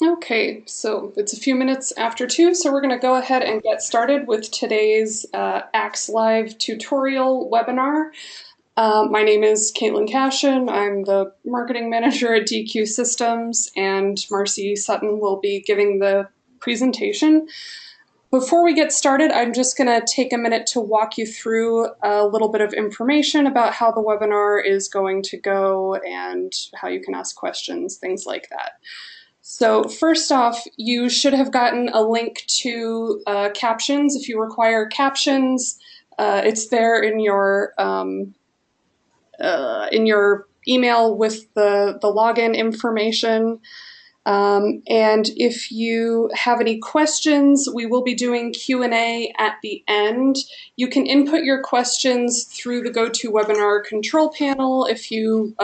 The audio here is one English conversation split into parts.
Okay, so it's a few minutes after 2, so we're going to go ahead and get started with today's Axe Live tutorial webinar. My name is Caitlin Cashin. I'm the marketing manager at Deque Systems, and Marcy Sutton will be giving the presentation. Before we get started, I'm just going to take a minute to walk you through a little bit of information about how the webinar is going to go and how you can ask questions, things like that. So first off, you should have gotten a link to captions. If you require captions, it's there in your email with the login information. And if you have any questions, we will be doing Q&A at the end. You can input your questions through the GoToWebinar control panel. If you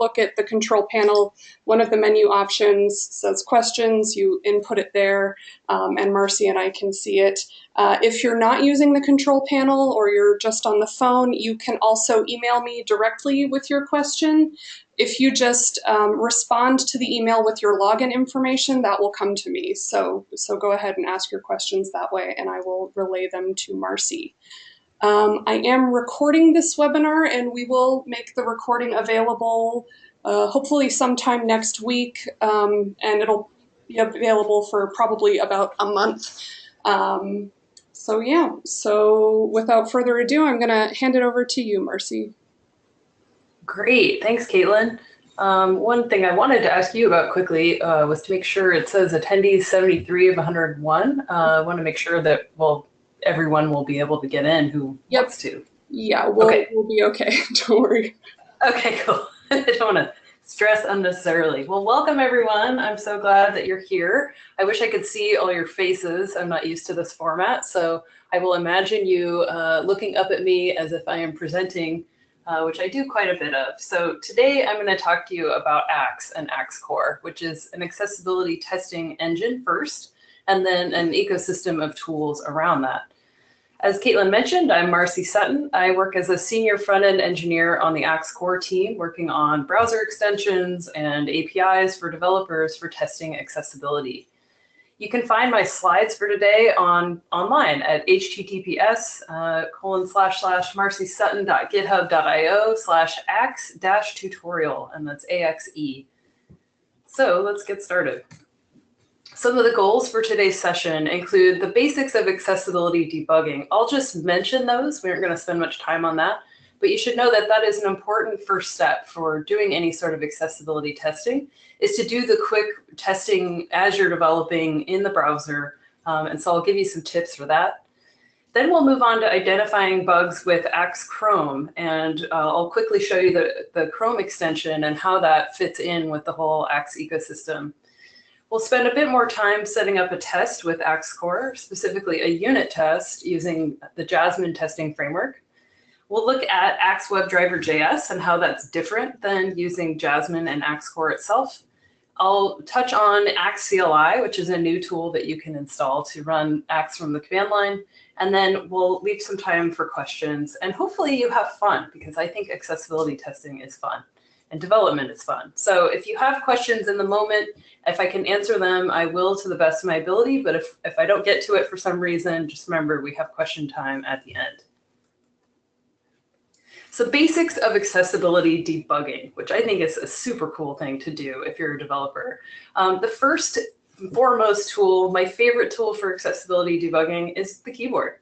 look at the control panel, one of the menu options says questions, you input it there, and Marcy and I can see it. If you're not using the control panel or you're just on the phone, you can also email me directly with your question. If you just respond to the email with your login information, that will come to me. So go ahead and ask your questions that way, and I will relay them to Marcy. I am recording this webinar, and we will make the recording available hopefully sometime next week, and it'll be available for probably about a month. So yeah, so without further ado, I'm going to hand it over to you, Marcy. Great, thanks, Caitlin. One thing I wanted to ask you about quickly was to make sure it says attendees 73 of 101. I want to make sure that, well, everyone will be able to get in who wants to. Yeah, we'll be okay. Don't worry. Okay, cool. I don't want to stress unnecessarily. Well, welcome everyone. I'm so glad that you're here. I wish I could see all your faces. I'm not used to this format, so I will imagine you looking up at me as if I am presenting, which I do quite a bit of. So today I'm going to talk to you about Axe and axe-cli, which is an accessibility testing engine first, and then an ecosystem of tools around that. As Caitlin mentioned, I'm Marcy Sutton. I work as a senior front-end engineer on the axe-cli team, working on browser extensions and APIs for developers for testing accessibility. You can find my slides for today online at https://marcysutton.github.io/axe-tutorial, and that's AXE. So let's get started. Some of the goals for today's session include the basics of accessibility debugging. I'll just mention those. We aren't going to spend much time on that, but you should know that that is an important first step for doing any sort of accessibility testing, is to do the quick testing as you're developing in the browser. And so I'll give you some tips for that. Then we'll move on to identifying bugs with axe-chrome, and I'll quickly show you the Chrome extension and how that fits in with the whole Axe ecosystem. We'll spend a bit more time setting up a test with axe-cli, specifically a unit test using the Jasmine testing framework. We'll look at axe-webdriveris and how that's different than using Jasmine and axe-cli itself. I'll touch on axe-cli, which is a new tool that you can install to run Axe from the command line. And then we'll leave some time for questions. And hopefully you have fun, because I think accessibility testing is fun and development is fun. So if you have questions in the moment, if I can answer them, I will to the best of my ability. But if I don't get to it for some reason, just remember we have question time at the end. So basics of accessibility debugging, which I think is a super cool thing to do if you're a developer. The first and foremost tool, my favorite tool for accessibility debugging, is the keyboard.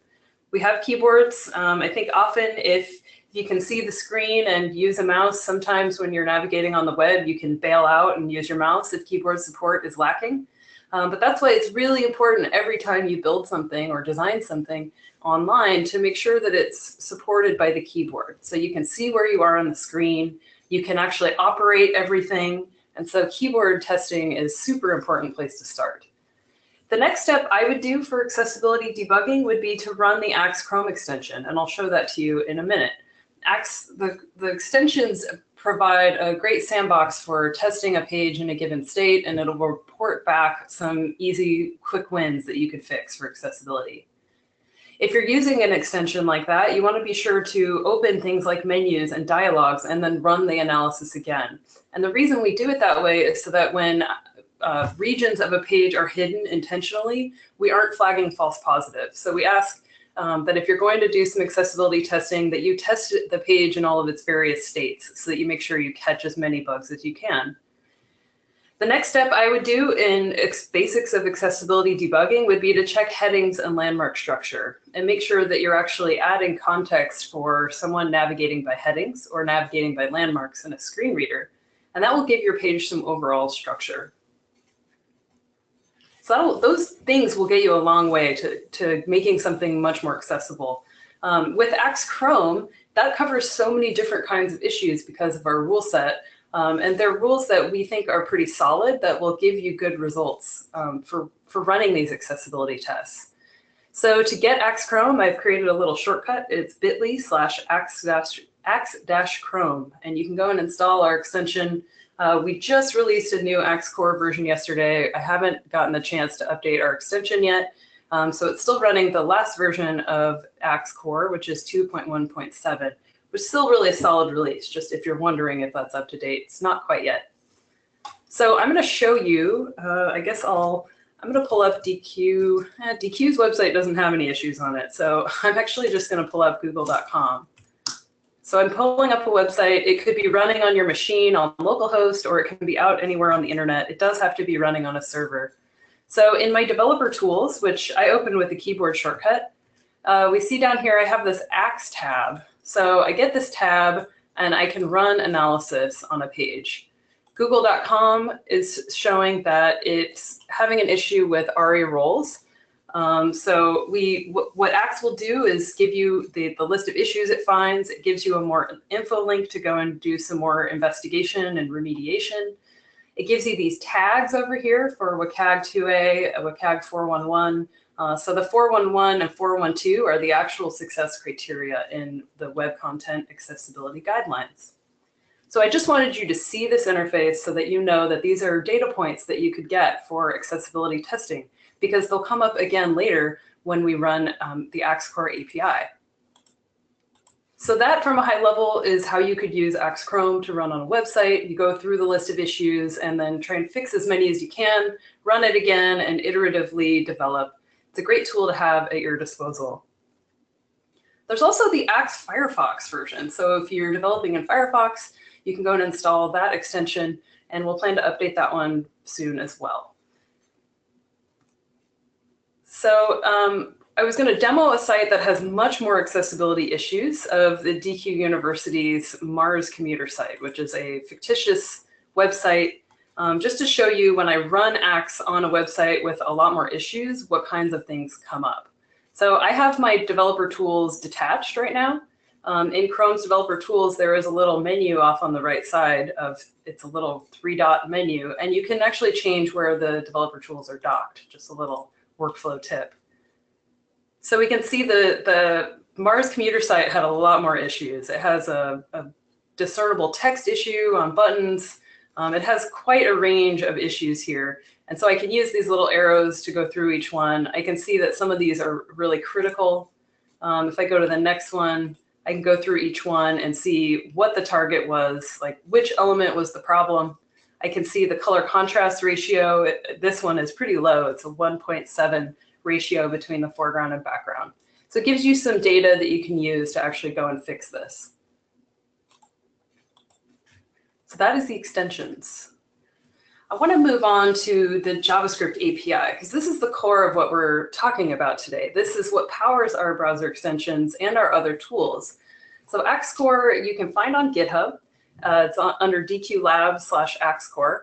We have keyboards. I think often if you can see the screen and use a mouse, sometimes when you're navigating on the web, you can bail out and use your mouse if keyboard support is lacking. But that's why it's really important every time you build something or design something online to make sure that it's supported by the keyboard. So you can see where you are on the screen, you can actually operate everything. And so keyboard testing is a super important place to start. The next step I would do for accessibility debugging would be to run the axe-chrome extension, and I'll show that to you in a minute. The extensions provide a great sandbox for testing a page in a given state, and it'll report back some easy, quick wins that you could fix for accessibility. If you're using an extension like that, you want to be sure to open things like menus and dialogues and then run the analysis again. And the reason we do it that way is so that when regions of a page are hidden intentionally, we aren't flagging false positives. So we ask that if you're going to do some accessibility testing, that you test the page in all of its various states so that you make sure you catch as many bugs as you can. The next step I would do in basics of accessibility debugging would be to check headings and landmark structure and make sure that you're actually adding context for someone navigating by headings or navigating by landmarks in a screen reader. And that will give your page some overall structure. So those things will get you a long way to making something much more accessible. With axe-cli, that covers so many different kinds of issues because of our rule set. And they're rules that we think are pretty solid that will give you good results for running these accessibility tests. So to get axe-cli, I've created a little shortcut. It's bit.ly/axe-chrome, and you can go and install our extension. We just released a new axe-core version yesterday. I haven't gotten the chance to update our extension yet. So it's still running the last version of axe-core, which is 2.1.7. Which is still really a solid release, just if you're wondering if that's up to date. It's not quite yet. So I'm going to show you, I'm going to pull up Deque. Deque's website doesn't have any issues on it, so I'm actually just going to pull up google.com. So I'm pulling up a website. It could be running on your machine on localhost, or it can be out anywhere on the internet. It does have to be running on a server. So in my developer tools, which I opened with the keyboard shortcut, we see down here I have this axe tab. So I get this tab and I can run analysis on a page. Google.com is showing that it's having an issue with ARI roles. So what Axe will do is give you the list of issues it finds. It gives you a more info link to go and do some more investigation and remediation. It gives you these tags over here for WCAG 2A, WCAG 411. So the 411 and 412 are the actual success criteria in the Web Content Accessibility Guidelines. So I just wanted you to see this interface so that you know that these are data points that you could get for accessibility testing, because they'll come up again later when we run the axe-cli API. So that, from a high level, is how you could use axe-cli to run on a website. You go through the list of issues and then try and fix as many as you can, run it again, and iteratively develop. It's a great tool to have at your disposal. There's also the Axe Firefox version. So if you're developing in Firefox, you can go and install that extension, and we'll plan to update that one soon as well. So I was going to demo a site that has much more accessibility issues of the Deque University's Mars commuter site, which is a fictitious website. Just to show you, when I run Axe on a website with a lot more issues, what kinds of things come up. So I have my developer tools detached right now. In Chrome's developer tools, there is a little menu off on the right side of, it's a little 3-dot menu, and you can actually change where the developer tools are docked, just a little workflow tip. So we can see the Mars commuter site had a lot more issues. It has a discernible text issue on buttons. It has quite a range of issues here. And so I can use these little arrows to go through each one. I can see that some of these are really critical. If I go to the next one, I can go through each one and see what the target was, like which element was the problem. I can see the color contrast ratio. This one is pretty low. It's a 1.7 ratio between the foreground and background. So it gives you some data that you can use to actually go and fix this. So that is the extensions. I want to move on to the JavaScript API, because this is the core of what we're talking about today. This is what powers our browser extensions and our other tools. So axe-cli you can find on GitHub. It's under DQ Labs/axe-cli.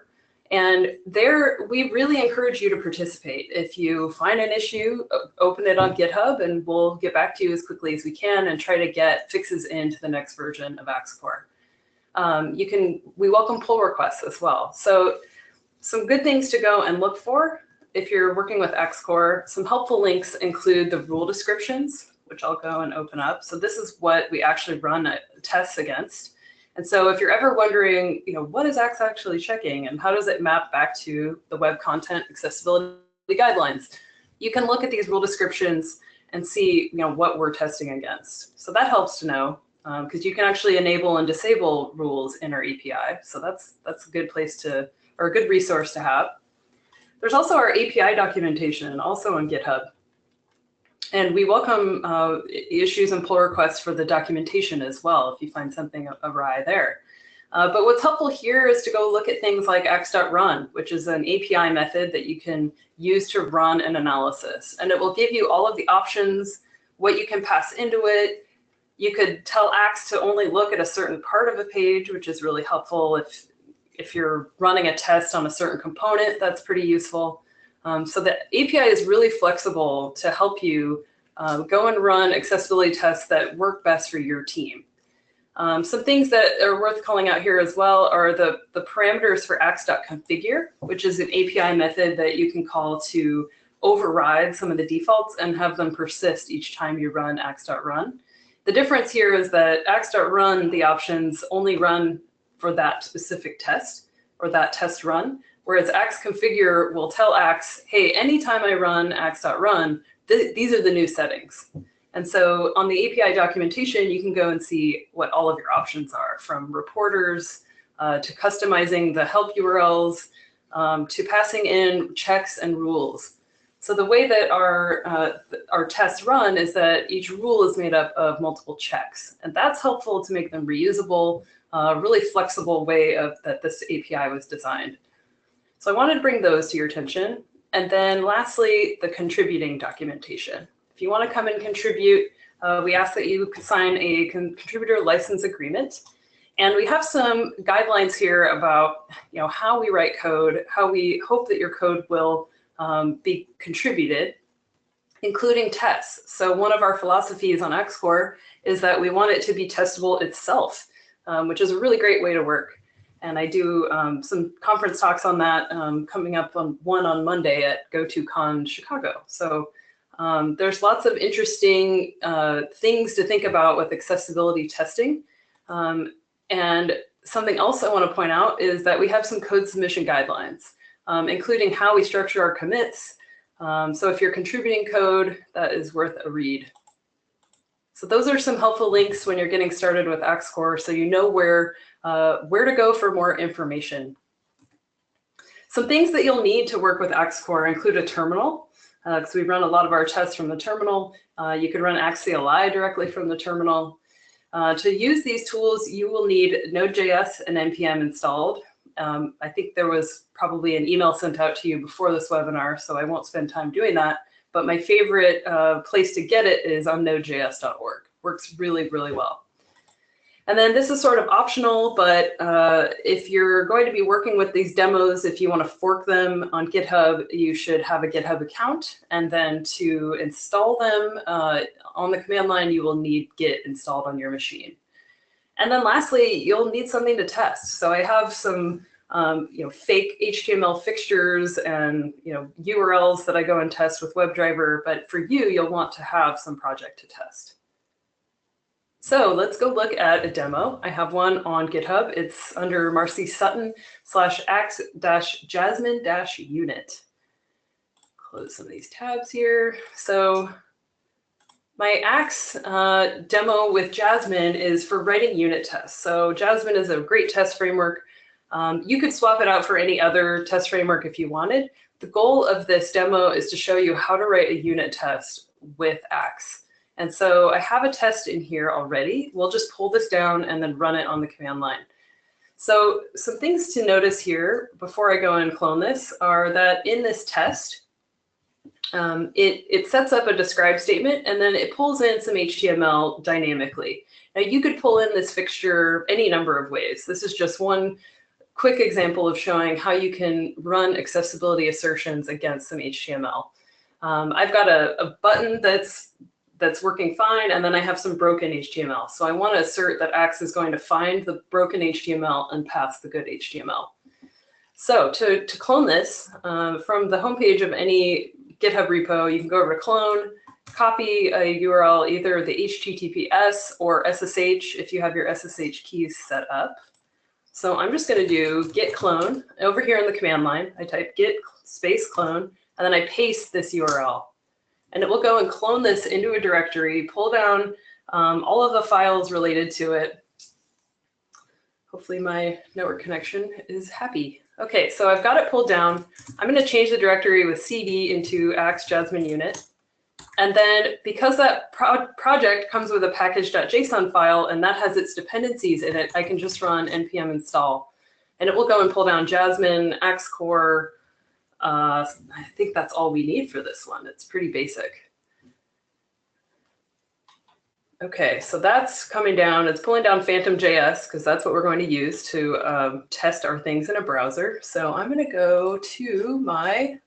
And there, we really encourage you to participate. If you find an issue, open it on GitHub, and we'll get back to you as quickly as we can and try to get fixes into the next version of axe-cli. We welcome pull requests as well. So some good things to go and look for if you're working with axe-cli. Some helpful links include the rule descriptions, which I'll go and open up. So this is what we actually run tests against. And so if you're ever wondering, what is Axe actually checking and how does it map back to the Web Content Accessibility Guidelines, you can look at these rule descriptions and see, what we're testing against. So that helps to know, because you can actually enable and disable rules in our API. So that's a good place to, or a good resource to have. There's also our API documentation, also on GitHub. And we welcome issues and pull requests for the documentation as well, if you find something awry there. But what's helpful here is to go look at things like axe.run, which is an API method that you can use to run an analysis. And it will give you all of the options, what you can pass into it. You could tell Axe to only look at a certain part of a page, which is really helpful if you're running a test on a certain component. That's pretty useful. So the API is really flexible to help you go and run accessibility tests that work best for your team. Some things that are worth calling out here as well are the parameters for axe.configure, which is an API method that you can call to override some of the defaults and have them persist each time you run axe.run. The difference here is that axe.run, the options only run for that specific test or that test run, whereas axe-configure will tell Axe, hey, anytime I run axe.run, these are the new settings. And so on the API documentation, you can go and see what all of your options are, from reporters to customizing the help URLs to passing in checks and rules. So the way that our tests run is that each rule is made up of multiple checks. And that's helpful to make them reusable, really flexible way that this API was designed. So I wanted to bring those to your attention. And then lastly, the contributing documentation. If you want to come and contribute, we ask that you sign a contributor license agreement. And we have some guidelines here about how we write code, how we hope that your code will be contributed, including tests. So one of our philosophies on Axe-Core is that we want it to be testable itself, which is a really great way to work. And I do some conference talks on that coming up on Monday at GoToCon Chicago. So there's lots of interesting things to think about with accessibility testing. And something else I want to point out is that we have some code submission guidelines, including how we structure our commits. So if you're contributing code, that is worth a read. So those are some helpful links when you're getting started with Axe-Core, so you know where to go for more information. Some things that you'll need to work with Axe-Core include a terminal, because we run a lot of our tests from the terminal. You can run axe-cli directly from the terminal. To use these tools, you will need Node.js and NPM installed. I think there was probably an email sent out to you before this webinar, so I won't spend time doing that. But my favorite place to get it is on nodejs.org. Works really, really well. And then this is sort of optional, but if you're going to be working with these demos, if you want to fork them on GitHub, you should have a GitHub account. And then to install them on the command line, you will need Git installed on your machine. And then lastly, you'll need something to test. So I have some fake HTML fixtures and URLs that I go and test with WebDriver, but for you, you'll want to have some project to test. So let's go look at a demo. I have one on GitHub. It's under Marcy Sutton /axe-jasmine-unit. Close some of these tabs here. So my Axe demo with Jasmine is for writing unit tests. So Jasmine is a great test framework. You could swap it out for any other test framework if you wanted. The goal of this demo is to show you how to write a unit test with Axe. And so I have a test in here already. We'll just pull this down and then run it on the command line. So some things to notice here before I go and clone this are that in this test, it sets up a describe statement and then it pulls in some HTML dynamically. Now you could pull in this fixture any number of ways. This is just one quick example of showing how you can run accessibility assertions against some HTML. I've got a button that's working fine, and then I have some broken HTML. So I want to assert that Axe is going to find the broken HTML and pass the good HTML. So to clone this, from the homepage of any GitHub repo, you can go over to clone, copy a URL, either the HTTPS or SSH if you have your SSH keys set up. So I'm just going to do git clone. Over here in the command line, I type git space clone, and then I paste this URL. And it will go and clone this into a directory, pull down all of the files related to it. Hopefully my network connection is happy. Okay, so I've got it pulled down. I'm going to change the directory with cd into axe-jasmine-unit. And then because that project comes with a package.json file and that has its dependencies in it, I can just run npm install. And it will go and pull down Jasmine, axe-core. I think that's all we need for this one. It's pretty basic. Okay, so that's coming down. It's pulling down Phantom.js because that's what we're going to use to test our things in a browser. So I'm going to go to my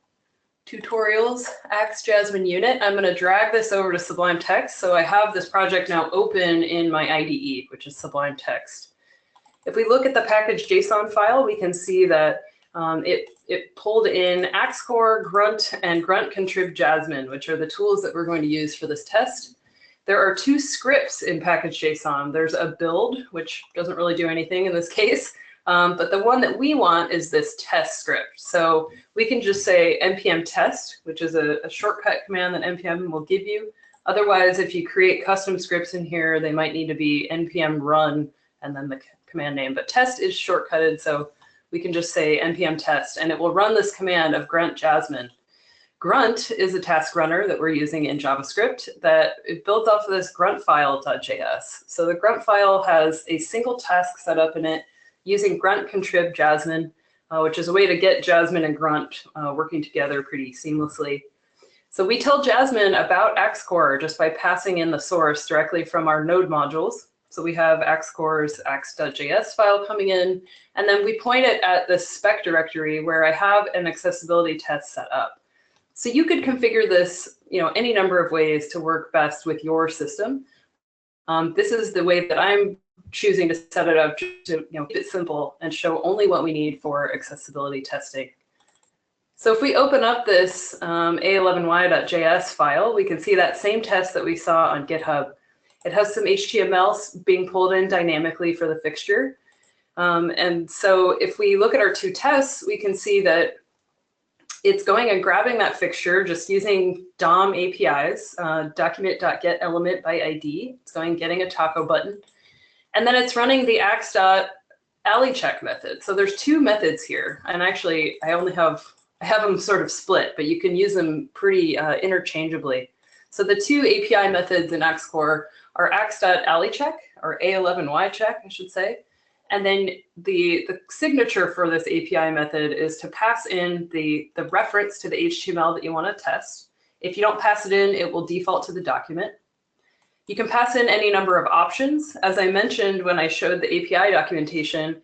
tutorials, axe-jasmine-unit. I'm going to drag this over to Sublime Text. So I have this project now open in my IDE, which is Sublime Text. If we look at the package.json file, we can see that it pulled in axe-core, grunt, and grunt contrib jasmine, which are the tools that we're going to use for this test. There are two scripts in package.json. There's a build, which doesn't really do anything in this case, but the one that we want is this test script. So we can just say npm test, which is a shortcut command that npm will give you. Otherwise, if you create custom scripts in here, they might need to be npm run and then the command name. But test is shortcutted, so we can just say npm test, and it will run this command of grunt jasmine. Grunt is a task runner that we're using in JavaScript that it builds off of this gruntfile.js. So the grunt file has a single task set up in it using grunt contrib jasmine, which is a way to get Jasmine and grunt working together pretty seamlessly. So we tell Jasmine about axe-core just by passing in the source directly from our node modules. So we have axe-core's axe.js file coming in, and then we point it at the spec directory where I have an accessibility test set up. So you could configure this, any number of ways to work best with your system. This is the way that I'm choosing to set it up to keep it simple and show only what we need for accessibility testing. So if we open up this a11y.js file, we can see that same test that we saw on GitHub. It has some HTML being pulled in dynamically for the fixture. And so if we look at our two tests, we can see that it's going and grabbing that fixture just using DOM APIs, document.getElement by ID. It's going and getting a taco button. And then it's running the axe.alicheck method. So there's two methods here. And actually, I have them sort of split, but you can use them pretty interchangeably. So the two API methods in axe-core are axe.alicheck, or A11y check, I should say. And then the signature for this API method is to pass in the reference to the HTML that you want to test. If you don't pass it in, it will default to the document. You can pass in any number of options. As I mentioned when I showed the API documentation,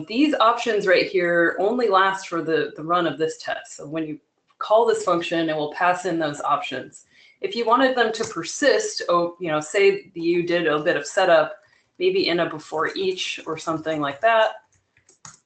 these options right here only last for the run of this test. So when you call this function, it will pass in those options. If you wanted them to persist, say you did a bit of setup, maybe in a before each or something like that,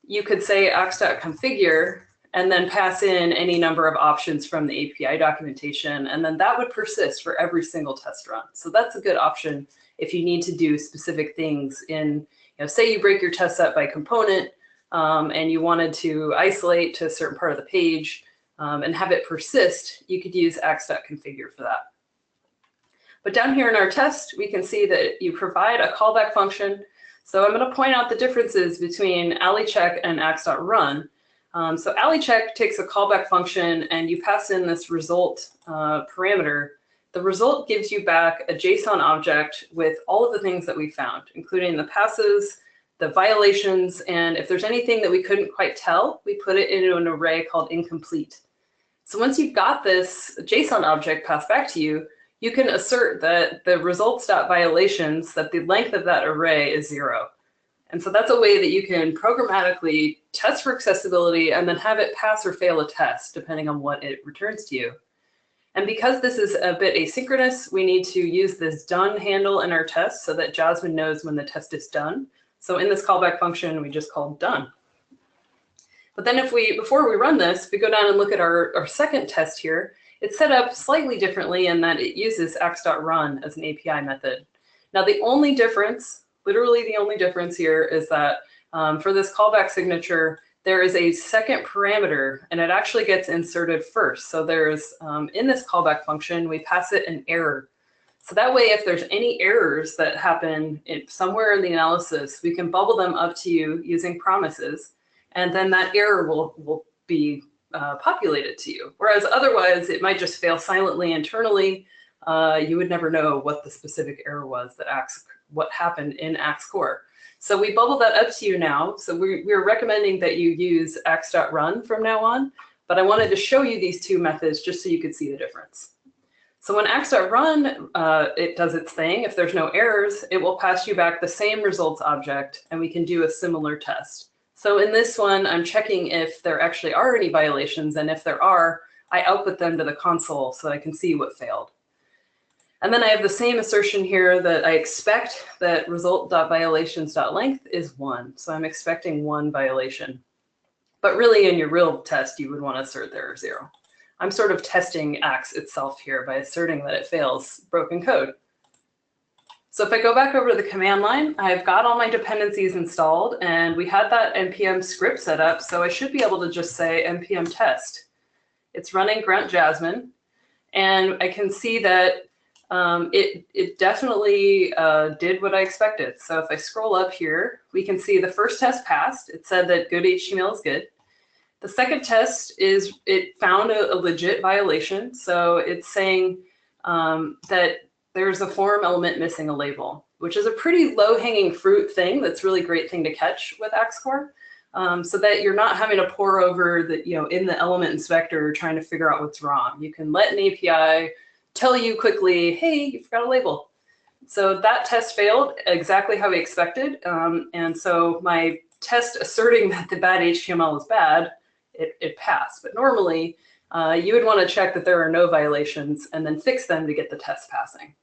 you could say axe.configure and then pass in any number of options from the API documentation, and then that would persist for every single test run. So that's a good option if you need to do specific things in, say you break your test set by component and you wanted to isolate to a certain part of the page and have it persist, you could use axe.configure for that. But down here in our test, we can see that you provide a callback function. So I'm going to point out the differences between alicheck and axe.run. So alicheck takes a callback function and you pass in this result parameter. The result gives you back a JSON object with all of the things that we found, including the passes, the violations, and if there's anything that we couldn't quite tell, we put it into an array called incomplete. So once you've got this JSON object passed back to you, you can assert that the results.violations, that the length of that array is 0. And so that's a way that you can programmatically test for accessibility and then have it pass or fail a test, depending on what it returns to you. And because this is a bit asynchronous, we need to use this done handle in our test so that Jasmine knows when the test is done. So in this callback function, we just call done. But then before we run this, if we go down and look at our second test here, it's set up slightly differently in that it uses axe.run as an API method. Now the only difference, literally the only difference here is that for this callback signature, there is a second parameter and it actually gets inserted first. So there's, in this callback function, we pass it an error. So that way, if there's any errors that happen somewhere in the analysis, we can bubble them up to you using promises, and then that error will be populated to you. Whereas otherwise, it might just fail silently internally. You would never know what the specific error was that what happened in axe-core. So we bubble that up to you now. So we're recommending that you use axe.run from now on, but I wanted to show you these two methods just so you could see the difference. So when axe.run, it does its thing. If there's no errors, it will pass you back the same results object, and we can do a similar test. So in this one, I'm checking if there actually are any violations, and if there are, I output them to the console so that I can see what failed. And then I have the same assertion here that I expect that result.violations.length is 1. So I'm expecting 1 violation. But really, in your real test, you would want to assert there are 0. I'm sort of testing Axe itself here by asserting that it fails broken code. So if I go back over to the command line, I've got all my dependencies installed, and we had that npm script set up, so I should be able to just say npm test. It's running grunt jasmine, and I can see that it definitely did what I expected. So if I scroll up here, we can see the first test passed. It said that good HTML is good. The second test is it found a legit violation. So it's saying that there's a form element missing a label, which is a pretty low-hanging fruit thing. That's a really great thing to catch with axe-core, so that you're not having to pore over the, in the element inspector trying to figure out what's wrong. You can let an API tell you quickly, hey, you forgot a label. So that test failed exactly how we expected. And so my test asserting that the bad HTML is bad, it passed. But normally, you would want to check that there are no violations and then fix them to get the test passing.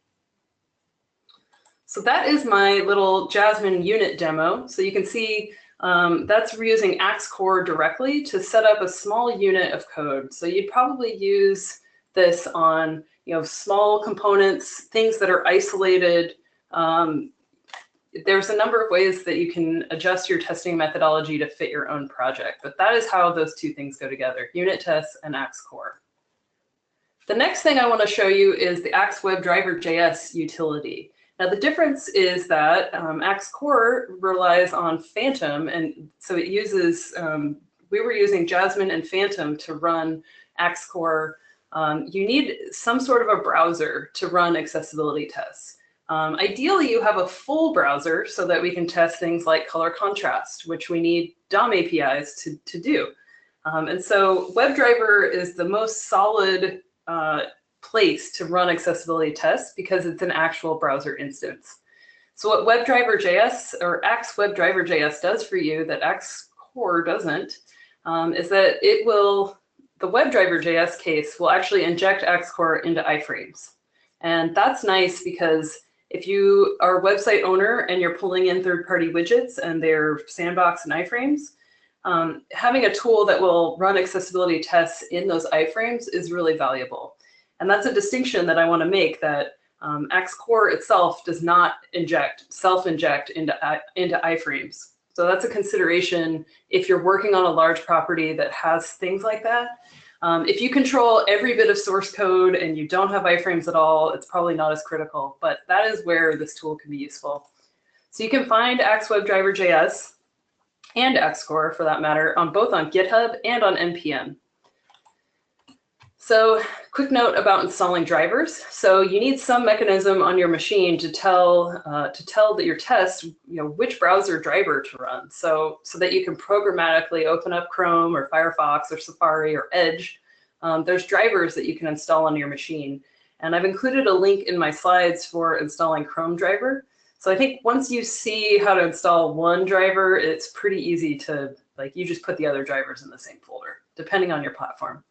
So that is my little jasmine-unit demo. So you can see that's using axe-core directly to set up a small unit of code. So you'd probably use this on small components, things that are isolated. There's a number of ways that you can adjust your testing methodology to fit your own project, but that is how those two things go together, unit tests and axe-core. The next thing I want to show you is the axe-webdriver.js utility. Now the difference is that axe-core relies on Phantom, and so it uses, we were using Jasmine and Phantom to run axe-core. You need some sort of a browser to run accessibility tests. Ideally, you have a full browser so that we can test things like color contrast, which we need DOM APIs to do. And so WebDriver is the most solid place to run accessibility tests because it's an actual browser instance. So what WebDriver.js or axe-webdriver.js does for you that axe-core doesn't is that it will, the WebDriver.js case will actually inject axe-core into iframes. And that's nice because if you are a website owner and you're pulling in third-party widgets and they're sandbox and iframes, having a tool that will run accessibility tests in those iframes is really valuable. And that's a distinction that I want to make, that axe-core itself does not self-inject into iframes. So that's a consideration if you're working on a large property that has things like that. If you control every bit of source code and you don't have iframes at all, it's probably not as critical, but that is where this tool can be useful. So you can find axe-webdriver.js and axe-core, for that matter, both on GitHub and on NPM. So quick note about installing drivers. So you need some mechanism on your machine to tell that your test, which browser driver to run. So that you can programmatically open up Chrome or Firefox or Safari or Edge. There's drivers that you can install on your machine. And I've included a link in my slides for installing Chrome driver. So I think once you see how to install one driver, it's pretty easy to, you just put the other drivers in the same folder, depending on your platform.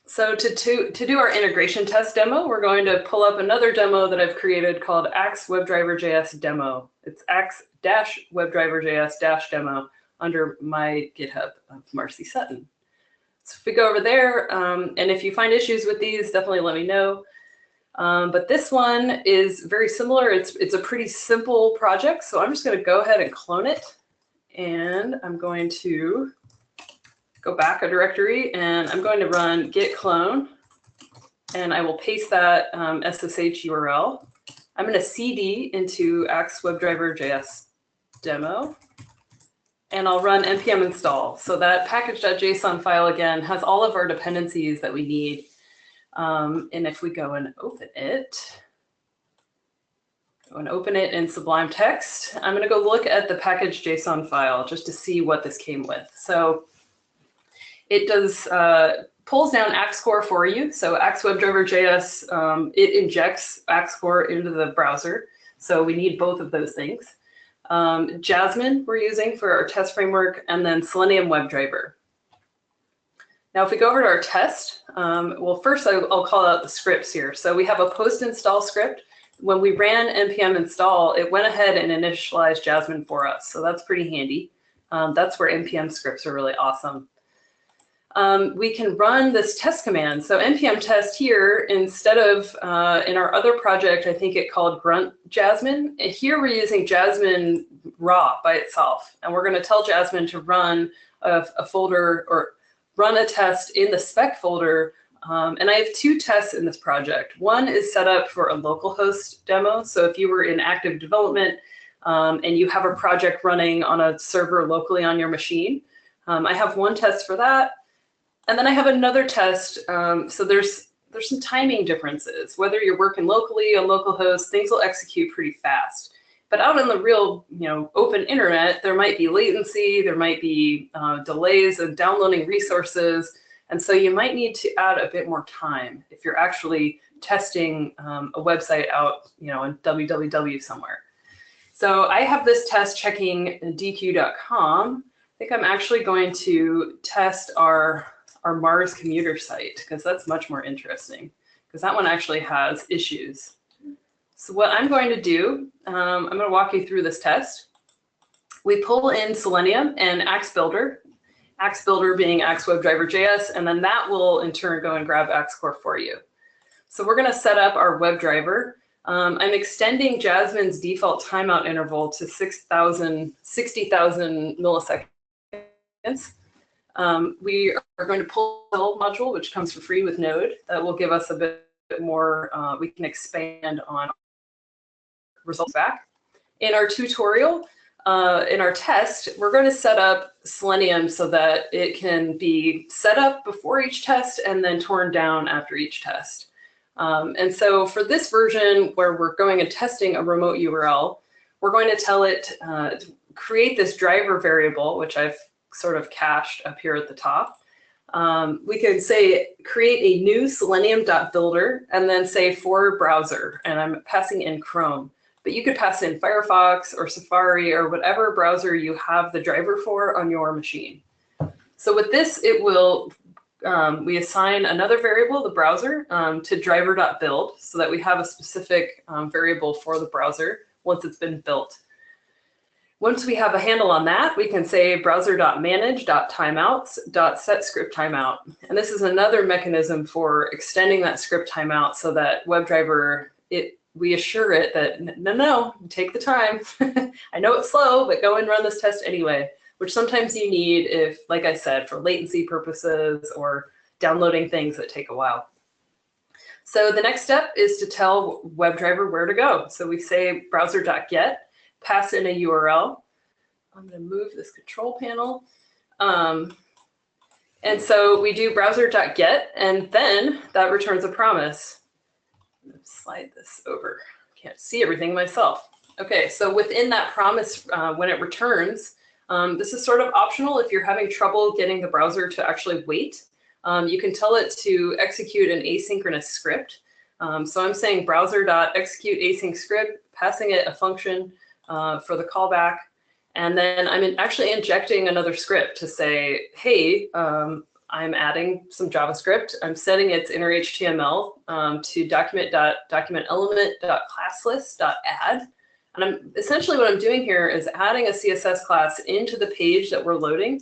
So to do our integration test demo, we're going to pull up another demo that I've created called axe-webdriver.js demo. It's axe-webdriver.js-demo under my GitHub of Marcy Sutton. So if we go over there, and if you find issues with these, definitely let me know. But this one is very similar. It's a pretty simple project. So I'm just going to go ahead and clone it. And I'm going to go back a directory, and I'm going to run git clone. and I will paste that SSH URL. I'm going to cd into axe-webdriver.js demo, and I'll run npm install. So that package.json file, again, has all of our dependencies that we need. And if we go and open it, in Sublime Text, I'm going to go look at the package.json file just to see what this came with. So it does pulls down axe-cli for you. So axe-webdriver.js, it injects axe-cli into the browser. So we need both of those things. Jasmine we're using for our test framework, and then Selenium WebDriver. Now, if we go over to our test, well, first I'll call out the scripts here. So we have a post install script. When we ran npm install, it went ahead and initialized Jasmine for us. So that's pretty handy. That's where npm scripts are really awesome. We can run this test command. So npm test here, instead of in our other project, I think it called grunt Jasmine. And here we're using Jasmine raw by itself. And we're going to tell Jasmine to run a folder or run a test in the spec folder. And I have two tests in this project. One is set up for a localhost demo. So if you were in active development and you have a project running on a server locally on your machine, I have one test for that. And then I have another test. So there's some timing differences. Whether you're working locally on localhost, things will execute pretty fast. But out in the real, open internet, there might be latency, there might be delays of downloading resources. And so you might need to add a bit more time if you're actually testing a website out, in www somewhere. So I have this test checking Deque.com. I think I'm actually going to test our Mars commuter site, because that's much more interesting, because that one actually has issues. So what I'm going to do, I'm going to walk you through this test. We pull in Selenium and axe-builder, axe-builder being axe-webdriver.js, and then that will in turn go and grab axe-cli for you. So we're going to set up our WebDriver. I'm extending Jasmine's default timeout interval to 60,000 milliseconds. We are going to pull the build module, which comes for free with Node. That will give us a bit more, we can expand on results back. In our tutorial, in our test, we're going to set up Selenium so that it can be set up before each test and then torn down after each test. And so for this version where we're going and testing a remote URL, we're going to tell it to create this driver variable, which I've sort of cached up here at the top. We could say create a new selenium.builder and then say for browser, and I'm passing in Chrome. But you could pass in Firefox or Safari or whatever browser you have the driver for on your machine. So with this, it will, we assign another variable, the browser, to driver.build so that we have a specific variable for the browser once it's been built. Once we have a handle on that, we can say browser.manage.timeouts.setScriptTimeout. And this is another mechanism for extending that script timeout so that WebDriver, we assure it that, no, take the time. I know it's slow, but go and run this test anyway, which sometimes you need if, like I said, for latency purposes or downloading things that take a while. So the next step is to tell WebDriver where to go. So we say browser.get, pass in a URL. I'm going to move this control panel. And so we do browser.get, and then that returns a promise. Slide this over. Can't see everything myself. Okay, so within that promise, when it returns, this is sort of optional if you're having trouble getting the browser to actually wait. You can tell it to execute an asynchronous script. So I'm saying browser.execute async script, passing it a function for the callback. And then I'm actually injecting another script to say, hey, I'm adding some JavaScript. I'm setting its inner HTML to document.element.classlist.add. And essentially what I'm doing here is adding a CSS class into the page that we're loading,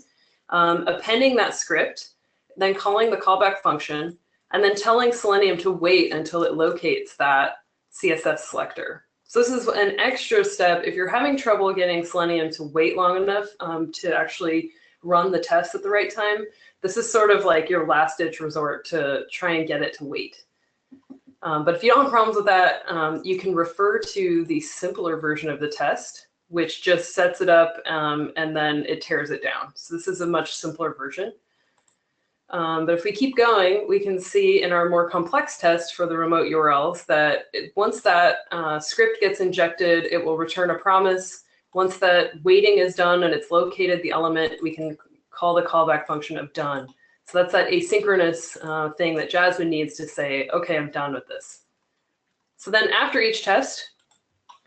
appending that script, then calling the callback function, and then telling Selenium to wait until it locates that CSS selector. So this is an extra step. If you're having trouble getting Selenium to wait long enough to actually run the test at the right time, this is sort of like your last-ditch resort to try and get it to wait. But if you don't have problems with that, you can refer to the simpler version of the test, which just sets it up and then it tears it down. So this is a much simpler version. But if we keep going, we can see in our more complex test for the remote URLs that once that script gets injected, it will return a promise. Once that waiting is done and it's located the element, we can call the callback function of done. So that's that asynchronous thing that Jasmine needs to say, okay, I'm done with this. So then after each test,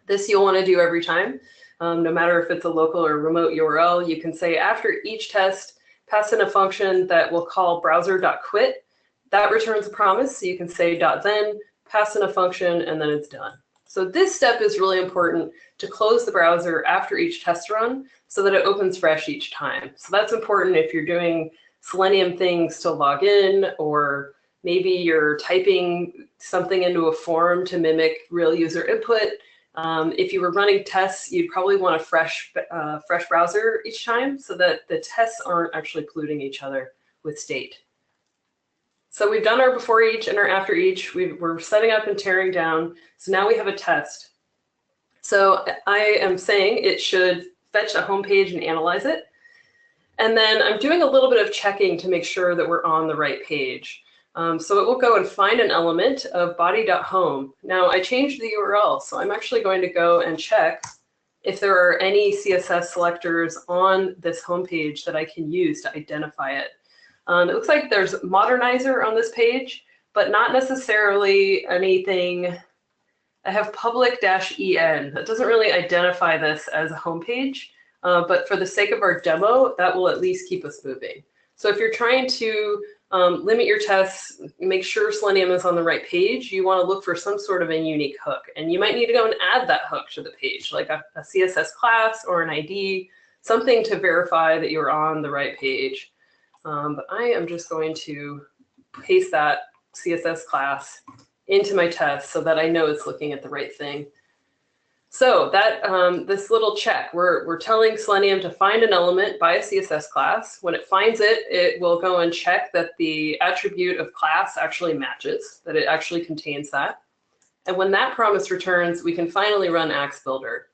this you'll want to do every time. No matter if it's a local or remote URL, you can say after each test, pass in a function that will call browser.quit. That returns a promise, so you can say .then, pass in a function, and then it's done. So this step is really important to close the browser after each test run so that it opens fresh each time. So that's important if you're doing Selenium things to log in, or maybe you're typing something into a form to mimic real user input. If you were running tests, you'd probably want a fresh browser each time so that the tests aren't actually polluting each other with state. So we've done our before each and our after each. We're setting up and tearing down. So now we have a test. So I am saying it should fetch a home page and analyze it. And then I'm doing a little bit of checking to make sure that we're on the right page. So it will go and find an element of body.home. Now I changed the URL, so I'm actually going to go and check if there are any CSS selectors on this homepage that I can use to identify it. It looks like there's Modernizer on this page, but not necessarily anything. I have public-en. That doesn't really identify this as a homepage, but for the sake of our demo, that will at least keep us moving. So if you're trying to limit your tests, make sure Selenium is on the right page, you want to look for some sort of a unique hook. And you might need to go and add that hook to the page, like a CSS class or an ID, something to verify that you're on the right page. But I am just going to paste that CSS class into my test so that I know it's looking at the right thing. So that this little check, we're telling Selenium to find an element by a CSS class. When it finds it, it will go and check that the attribute of class actually matches, that it actually contains that. And when that promise returns, we can finally run axe-builder.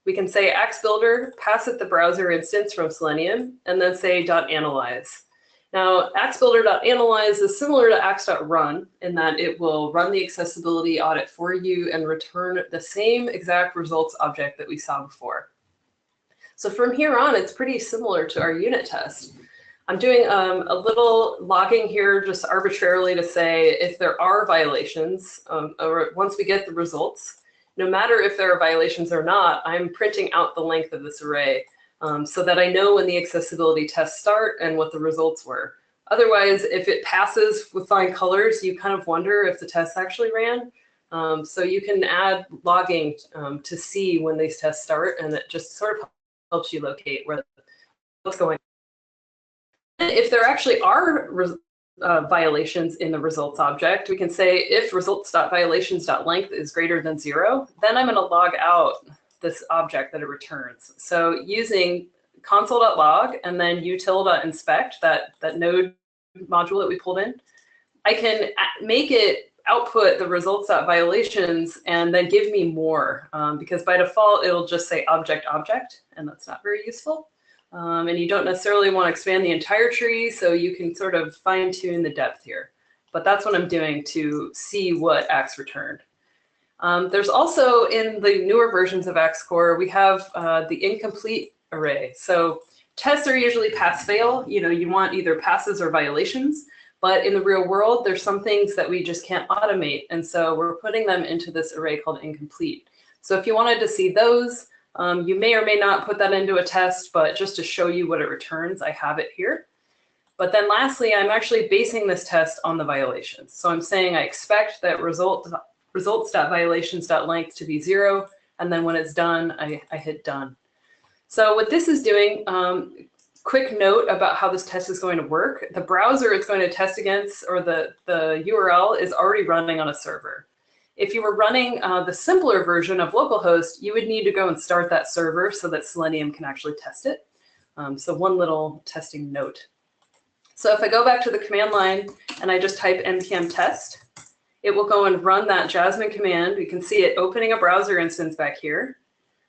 We can say axe-builder, pass it the browser instance from Selenium, and then say .analyze. Now, axe-builder.analyze is similar to axe.run in that it will run the accessibility audit for you and return the same exact results object that we saw before. So from here on, it's pretty similar to our unit test. I'm doing a little logging here just arbitrarily to say if there are violations, or once we get the results, no matter if there are violations or not, I'm printing out the length of this array. So that I know when the accessibility tests start and what the results were. Otherwise, if it passes with fine colors, you kind of wonder if the test actually ran. So you can add logging to see when these tests start, and it just sort of helps you locate what's going on. If there actually are violations in the results object, we can say if results.violations.length is greater than 0, then I'm going to log out this object that it returns. So using console.log and then util.inspect, that node module that we pulled in, I can make it output the results.violations and then give me more, because by default, it'll just say object, and that's not very useful. And you don't necessarily want to expand the entire tree, so you can sort of fine tune the depth here. But that's what I'm doing to see what axe returned. There's also, in the newer versions of axe-core, we have the incomplete array. So tests are usually pass-fail. You want either passes or violations. But in the real world, there's some things that we just can't automate. And so we're putting them into this array called incomplete. So if you wanted to see those, you may or may not put that into a test. But just to show you what it returns, I have it here. But then lastly, I'm actually basing this test on the violations. So I'm saying I expect that results.violations.length to be 0, and then when it's done, I hit done. So what this is doing, quick note about how this test is going to work. The browser it's going to test against, or the URL, is already running on a server. If you were running the simpler version of localhost, you would need to go and start that server so that Selenium can actually test it. So one little testing note. So if I go back to the command line and I just type npm test, it will go and run that Jasmine command. We can see it opening a browser instance back here.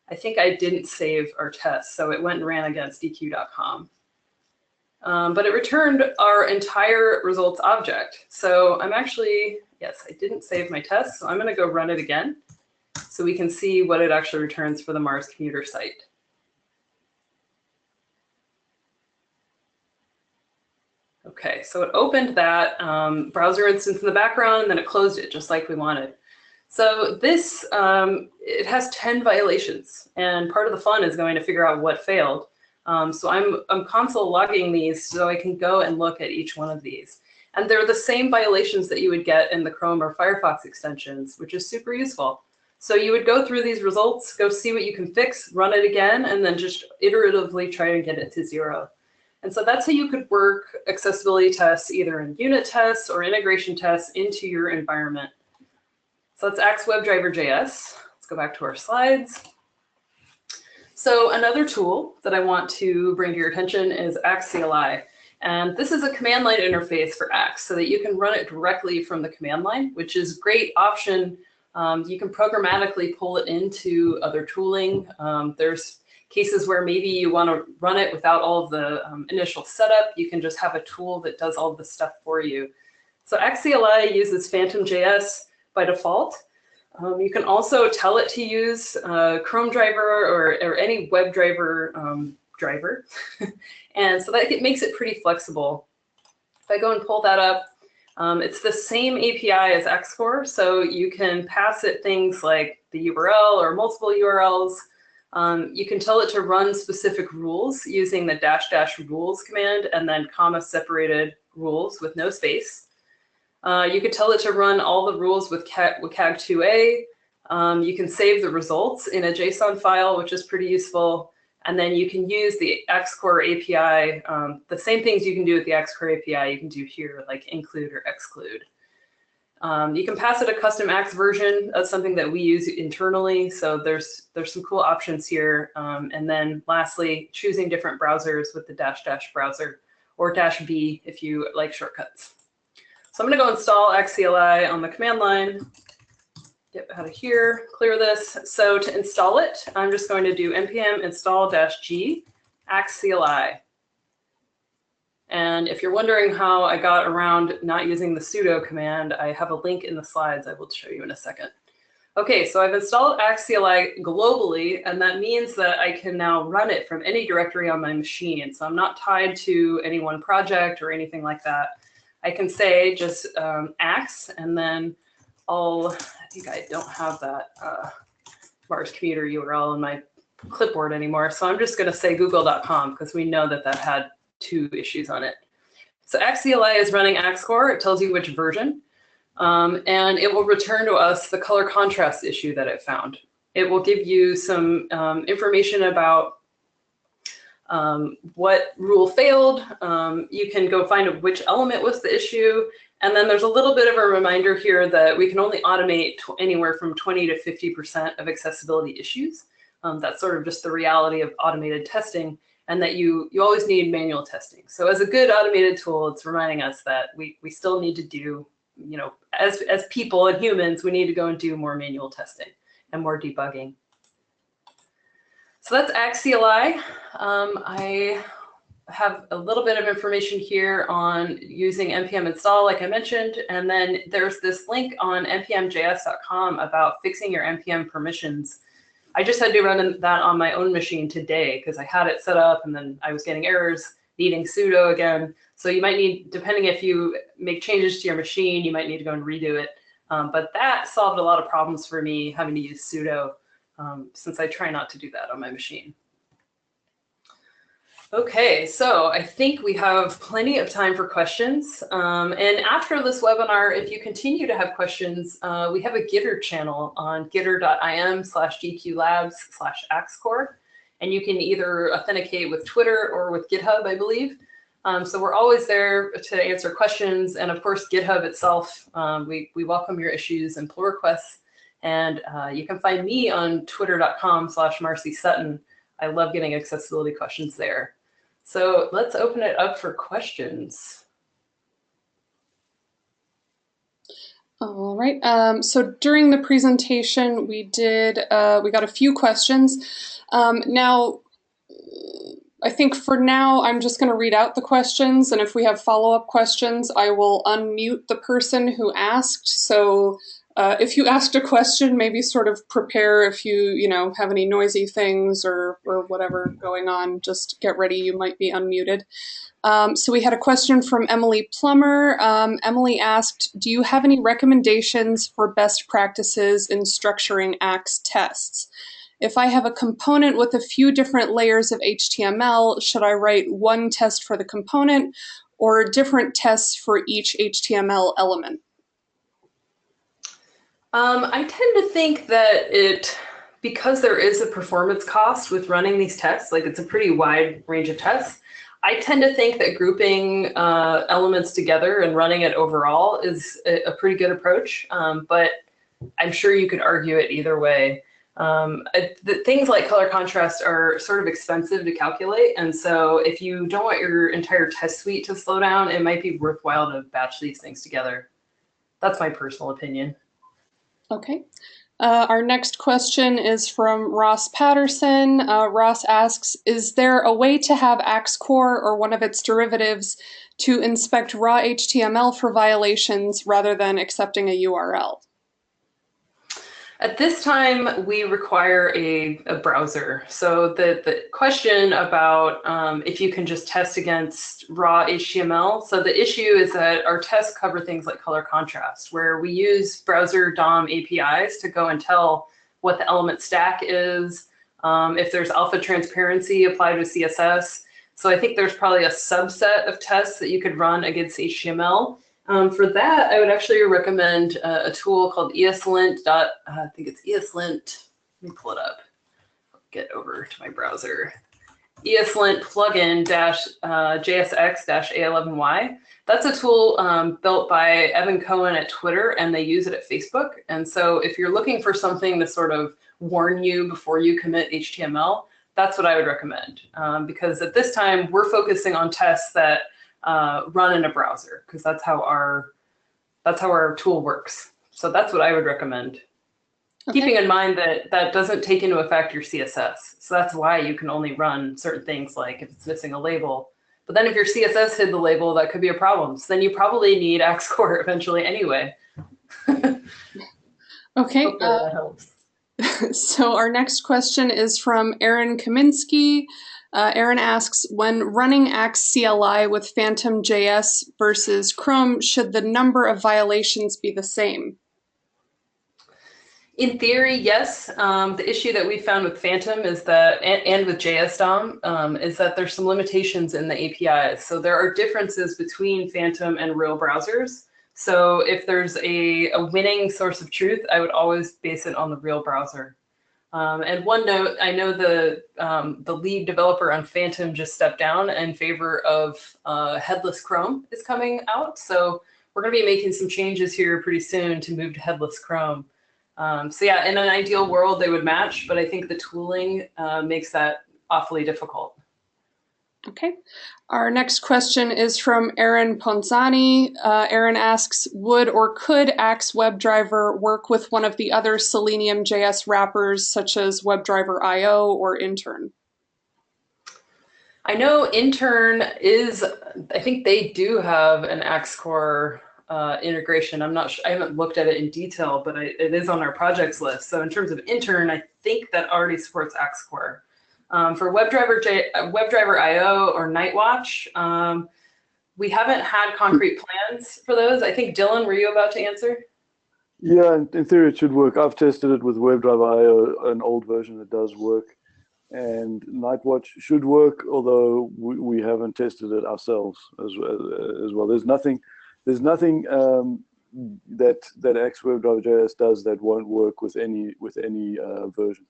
I think I didn't save our test, so it went and ran against deque.com. But it returned our entire results object. So I'm actually, yes, I didn't save my test, so I'm going to go run it again so we can see what it actually returns for the Mars commuter site. Okay, so it opened that browser instance in the background, and then it closed it just like we wanted. So this, it has 10 violations, and part of the fun is going to figure out what failed. So I'm console logging these so I can go and look at each one of these. And they're the same violations that you would get in the Chrome or Firefox extensions, which is super useful. So you would go through these results, go see what you can fix, run it again, and then just iteratively try to get it to 0. And so that's how you could work accessibility tests, either in unit tests or integration tests into your environment. So that's axe-webdriver.js. Let's go back to our slides. So another tool that I want to bring to your attention is axe-cli. And this is a command line interface for Axe so that you can run it directly from the command line, which is a great option. You can programmatically pull it into other tooling. There's cases where maybe you want to run it without all of the initial setup. You can just have a tool that does all the stuff for you. So axe-cli uses Phantom.js by default. You can also tell it to use Chrome driver or any web driver driver. And so that it makes it pretty flexible. If I go and pull that up, it's the same API as Xcore, so you can pass it things like the URL or multiple URLs. You can tell it to run specific rules using the --rules command and then comma-separated rules with no space. You could tell it to run all the rules with CAG2A. You can save the results in a JSON file, which is pretty useful. And then you can use the Xcore API. The same things you can do with the Xcore API, you can do here, like include or exclude. You can pass it a custom Axe version. That's something that we use internally. So there's some cool options here. And then lastly, choosing different browsers with the -- browser or -b if you like shortcuts. So I'm going to go install axe-cli on the command line. Get out of here, clear this. So to install it, I'm just going to do npm install-g axe-cli. And if you're wondering how I got around not using the sudo command, I have a link in the slides I will show you in a second. Okay, so I've installed axe-cli globally, and that means that I can now run it from any directory on my machine. So I'm not tied to any one project or anything like that. I can say just axe, and then I think I don't have that Mars commuter URL in my clipboard anymore. So I'm just going to say google.com because we know that that had 2 issues on it. So axe-cli is running Xcore. It tells you which version. And it will return to us the color contrast issue that it found. It will give you some information about what rule failed. You can go find which element was the issue. And then there's a little bit of a reminder here that we can only automate anywhere from 20 to 50% of accessibility issues. That's sort of just the reality of automated testing, and that you always need manual testing. So as a good automated tool, it's reminding us that we still need to do, as people and humans, we need to go and do more manual testing and more debugging. So that's axe-cli. I have a little bit of information here on using npm install, like I mentioned, and then there's this link on npmjs.com about fixing your npm permissions. I just had to run that on my own machine today because I had it set up and then I was getting errors, needing sudo again. So you might need, depending if you make changes to your machine, you might need to go and redo it. But that solved a lot of problems for me having to use sudo, since I try not to do that on my machine. Okay, so I think we have plenty of time for questions. And after this webinar, if you continue to have questions, we have a Gitter channel on gitter.im/deqlabs/axecore. And you can either authenticate with Twitter or with GitHub, I believe. So we're always there to answer questions. And of course, GitHub itself, we welcome your issues and pull requests. And you can find me on twitter.com/Marcy Sutton. I love getting accessibility questions there. So let's open it up for questions. All right. So during the presentation, we got a few questions. Now, I think for now, I'm just going to read out the questions, and if we have follow-up questions, I will unmute the person who asked. So if you asked a question, maybe sort of prepare if you have any noisy things or whatever going on. Just get ready. You might be unmuted. So we had a question from Emily Plummer. Emily asked, do you have any recommendations for best practices in structuring axe tests? If I have a component with a few different layers of HTML, should I write one test for the component or different tests for each HTML element? I tend to think that because there is a performance cost with running these tests, like it's a pretty wide range of tests, I tend to think that grouping elements together and running it overall is a pretty good approach, but I'm sure you could argue it either way. Things like color contrast are sort of expensive to calculate, and so if you don't want your entire test suite to slow down, it might be worthwhile to batch these things together. That's my personal opinion. Okay. Our next question is from Ross Patterson. Ross asks, is there a way to have axe-cli or one of its derivatives to inspect raw HTML for violations rather than accepting a URL? At this time, we require a browser. So the question about if you can just test against raw HTML. So the issue is that our tests cover things like color contrast, where we use browser DOM APIs to go and tell what the element stack is, if there's alpha transparency applied with CSS. So I think there's probably a subset of tests that you could run against HTML. For that, I would actually recommend a tool called ESLint. I think it's ESLint. Let me pull it up. Get over to my browser. ESLint plugin JSX-A11Y. That's a tool built by Evan Cohen at Twitter, and they use it at Facebook. And so if you're looking for something to sort of warn you before you commit HTML, that's what I would recommend. Because at this time, we're focusing on tests that run in a browser, because that's how our tool works. So that's what I would recommend. Okay. Keeping in mind that that doesn't take into effect your CSS. So that's why you can only run certain things, like if it's missing a label. But then if your CSS hid the label, that could be a problem. So then you probably need axe-cli eventually anyway. Okay. Hopefully that helps. So our next question is from Aaron Kaminsky. Aaron asks, when running axe-cli with Phantom.js versus Chrome, should the number of violations be the same? In theory, yes. The issue that we found with Phantom is that, and with JS DOM, is that there's some limitations in the APIs. So there are differences between Phantom and real browsers. So if there's a winning source of truth, I would always base it on the real browser. And one note, I know the lead developer on Phantom just stepped down in favor of headless Chrome is coming out. So we're going to be making some changes here pretty soon to move to headless Chrome. So yeah, in an ideal world, they would match, but I think the tooling makes that awfully difficult. Okay. Our next question is from Aaron Ponzani. Aaron asks, would or could axe-webdriver work with one of the other Selenium.js wrappers, such as WebDriver.io or Intern? I know Intern is, I think they do have an axe-cli integration. I'm not sure, I haven't looked at it in detail, but it is on our projects list. So in terms of Intern, I think that already supports axe-cli. For WebDriver.io or Nightwatch, we haven't had concrete plans for those. I think, Dylan, were you about to answer? Yeah, in theory it should work. I've tested it with WebDriver.io, an old version that does work. And Nightwatch should work, although we haven't tested it ourselves as well. There's nothing that axe-webdriver.js does that won't work with any version.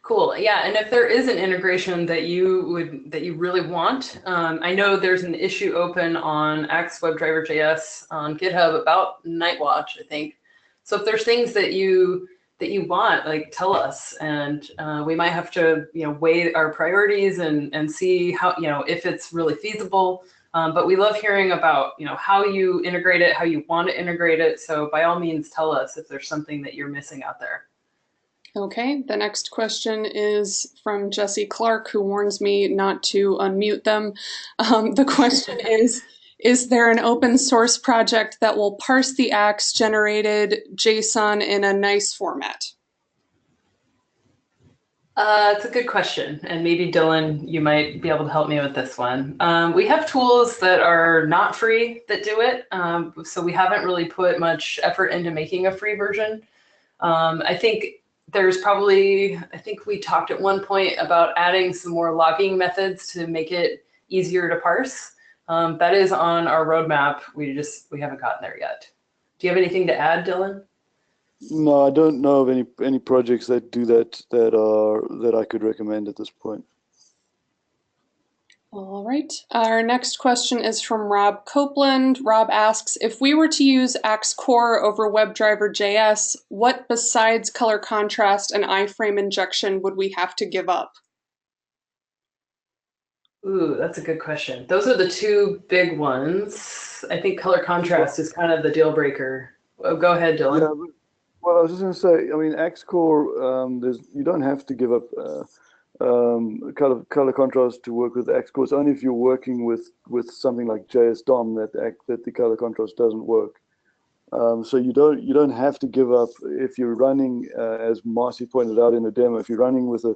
Cool. Yeah, and if there is an integration that you really want, I know there's an issue open on axe-webdriver.js on GitHub about Nightwatch, I think. So if there's things that you that you want, like tell us, and we might have to, weigh our priorities and see how, if it's really feasible. But we love hearing about, how you integrate it, how you want to integrate it. So by all means, tell us if there's something that you're missing out there. Okay, the next question is from Jesse Clark, who warns me not to unmute them. The question is there an open source project that will parse the axe-generated JSON in a nice format? It's a good question, and maybe Dylan, you might be able to help me with this one. We have tools that are not free that do it, so we haven't really put much effort into making a free version. I think there's probably, I think we talked at one point about adding some more logging methods to make it easier to parse. That is on our roadmap. We haven't gotten there yet. Do you have anything to add, Dylan? No, I don't know of any projects that do that I could recommend at this point. All right. Our next question is from Rob Copeland. Rob asks, if we were to use axe-core over WebDriver.js, what besides color contrast and iframe injection would we have to give up? Ooh, that's a good question. Those are the two big ones. I think color contrast is kind of the deal breaker. Well, go ahead, Dylan. Yeah, well, I was just going to say, I mean, axe-core, you don't have to give up color contrast to work with axe-core. It's only if you're working with something like JS DOM that the color contrast doesn't work. So you don't have to give up if you're running, as Marcy pointed out in the demo. If you're running with a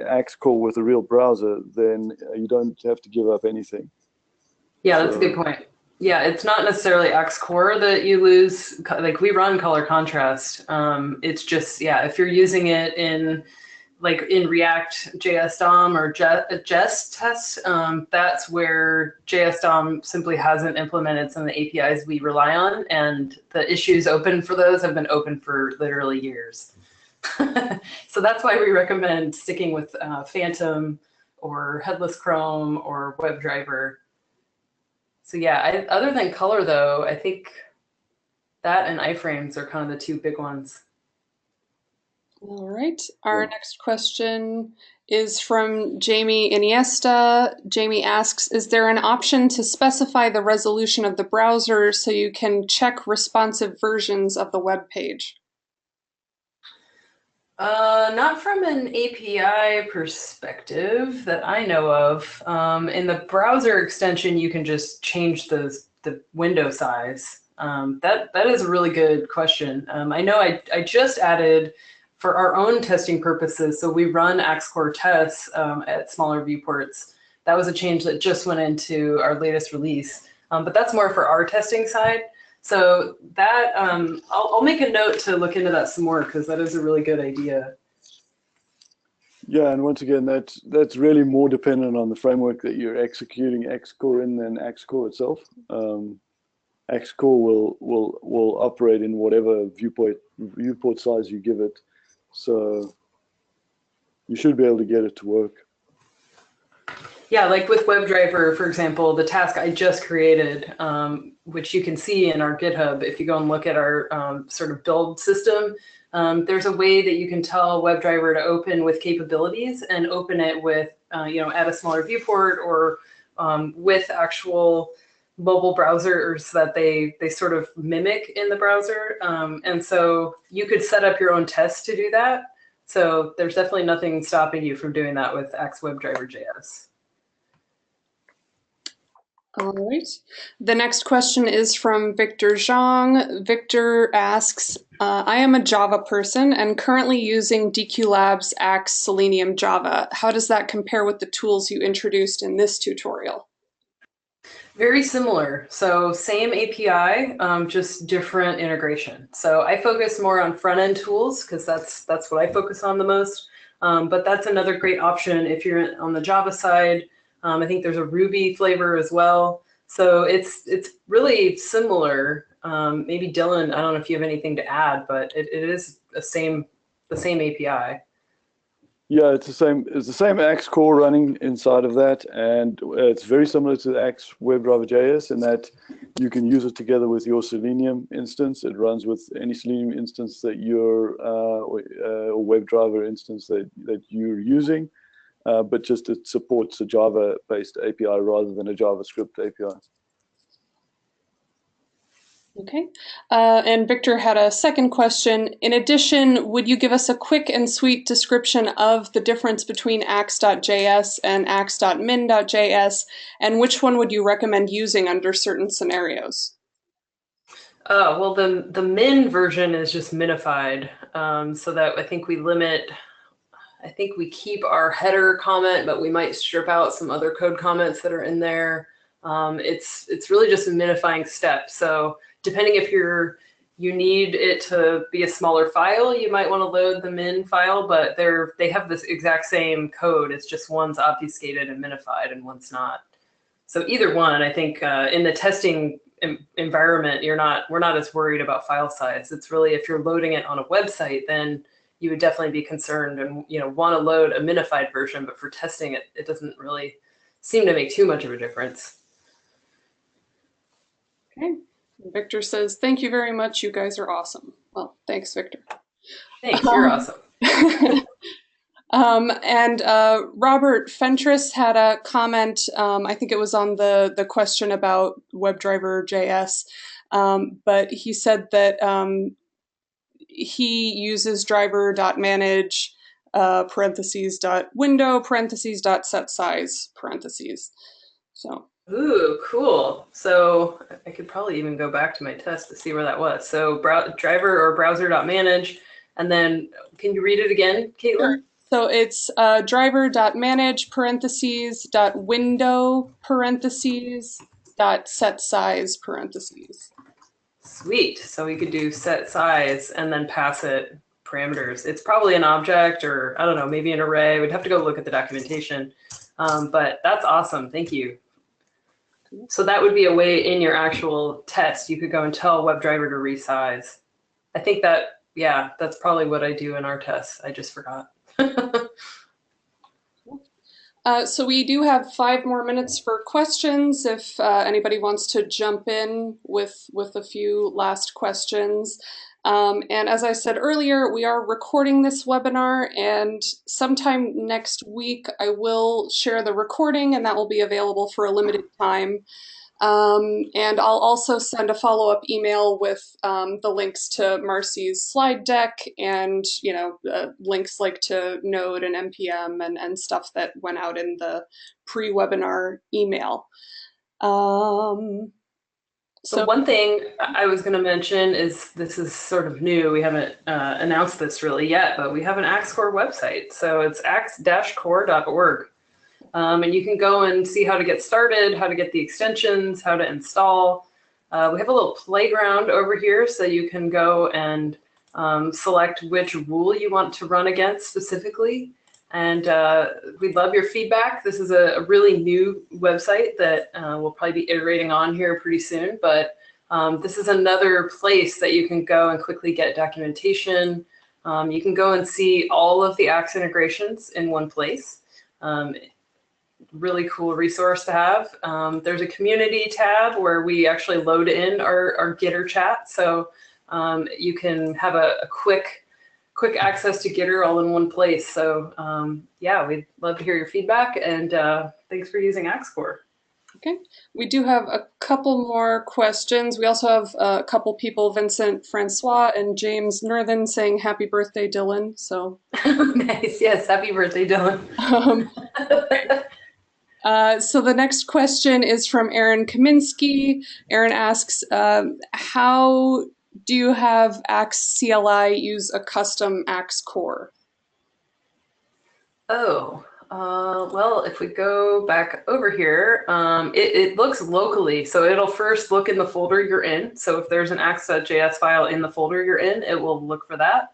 axe-core with a real browser, then you don't have to give up anything. Yeah, that's a good point. Yeah, it's not necessarily axe-core that you lose. Like we run color contrast. It's just, yeah, if you're using it in React JS DOM or Jest test, that's where JS DOM simply hasn't implemented some of the APIs we rely on, and the issues open for those have been open for literally years. So that's why we recommend sticking with Phantom or Headless Chrome or WebDriver. So yeah, other than color though, I think that and iframes are kind of the two big ones. All right. Our next question is from Jamie Iniesta. Jamie asks, is there an option to specify the resolution of the browser so you can check responsive versions of the web page? Not from an API perspective that I know of. In the browser extension, you can just change the window size. That is a really good question. I know I just added, for our own testing purposes, so we run axe-core tests at smaller viewports. That was a change that just went into our latest release. But that's more for our testing side. So that, I'll make a note to look into that some more, because that is a really good idea. Yeah, and once again, that's really more dependent on the framework that you're executing axe-core in than axe-core itself. Axe-core will operate in whatever viewport size you give it. So you should be able to get it to work. Yeah, like with WebDriver, for example, the task I just created, which you can see in our GitHub, if you go and look at our sort of build system, there's a way that you can tell WebDriver to open with capabilities and open it with, at a smaller viewport or with actual mobile browsers that they sort of mimic in the browser. And so you could set up your own tests to do that. So there's definitely nothing stopping you from doing that with axe-webdriver.js. All right. The next question is from Victor Zhang. Victor asks, I am a Java person and currently using Deque Labs Axe Selenium Java. How does that compare with the tools you introduced in this tutorial? Very similar. So same API, just different integration. So I focus more on front-end tools because that's what I focus on the most. But that's another great option if you're on the Java side. I think there's a Ruby flavor as well. So it's really similar. Maybe Dylan, I don't know if you have anything to add, but it is the same API. Yeah, it's the same axe-core running inside of that, and it's very similar to the axe-webdriver.js in that You can use it together with your Selenium instance. It runs with any Selenium instance that you're, or WebDriver instance that you're using, but just it supports a Java-based API rather than a JavaScript API. Okay. And Victor had a second question. In addition, would you give us a quick and sweet description of the difference between axe.js and axe.min.js, and which one would you recommend using under certain scenarios? Well, the min version is just minified, so that I think we keep our header comment, but we might strip out some other code comments that are in there. It's really just a minifying step. So depending if you need it to be a smaller file, you might want to load the min file, but they have this exact same code. It's just one's obfuscated and minified and one's not. So either one, I think in the testing environment, we're not as worried about file size. It's really if you're loading it on a website, then you would definitely be concerned and want to load a minified version. But for testing, it doesn't really seem to make too much of a difference. Okay. Victor says, thank you very much. You guys are awesome. Well, thanks, Victor. Thanks, you're awesome. And Robert Fentress had a comment, I think it was on the question about WebDriver.js, but he said that he uses driver.manage parentheses.window parentheses.setSize parentheses. So. Ooh, cool. So I could probably even go back to my test to see where that was. So driver or browser.manage, and then can you read it again, Caitlin? Sure. So it's driver.manage parentheses.window parentheses.setSize parentheses. Sweet. So we could do set size and then pass it parameters. It's probably an object or I don't know, maybe an array. We'd have to go look at the documentation. But that's awesome. Thank you. So that would be a way in your actual test. You could go and tell WebDriver to resize. I think that, yeah, that's probably what I do in our tests. I just forgot. So we do have 5 more minutes for questions if anybody wants to jump in with a few last questions. And as I said earlier, we are recording this webinar, and sometime next week I will share the recording, and that will be available for a limited time. And I'll also send a follow-up email with the links to Marcy's slide deck and, links like to Node and NPM and stuff that went out in the pre-webinar email. So one thing I was going to mention is this is sort of new. We haven't announced this really yet, but we have an axe-core website. So it's axe-core.org. And you can go and see how to get started, how to get the extensions, how to install. We have a little playground over here so you can go and select which rule you want to run against specifically. And we'd love your feedback. This is a really new website that we'll probably be iterating on here pretty soon. But this is another place that you can go and quickly get documentation. You can go and see all of the Axe integrations in one place. Really cool resource to have. There's a community tab where we actually load in our Gitter chat. So you can have a quick access to Gitter all in one place. So yeah, we'd love to hear your feedback, and thanks for using axe-core. Okay, we do have a couple more questions. We also have a couple people, Vincent Francois and James Northern, saying happy birthday, Dylan. So nice, yes, happy birthday, Dylan. So the next question is from Aaron Kaminsky. Aaron asks, how do you have axe-cli use a custom axe-core? Oh, well, if we go back over here, it looks locally. So it'll first look in the folder you're in. So if there's an axe.js file in the folder you're in, it will look for that.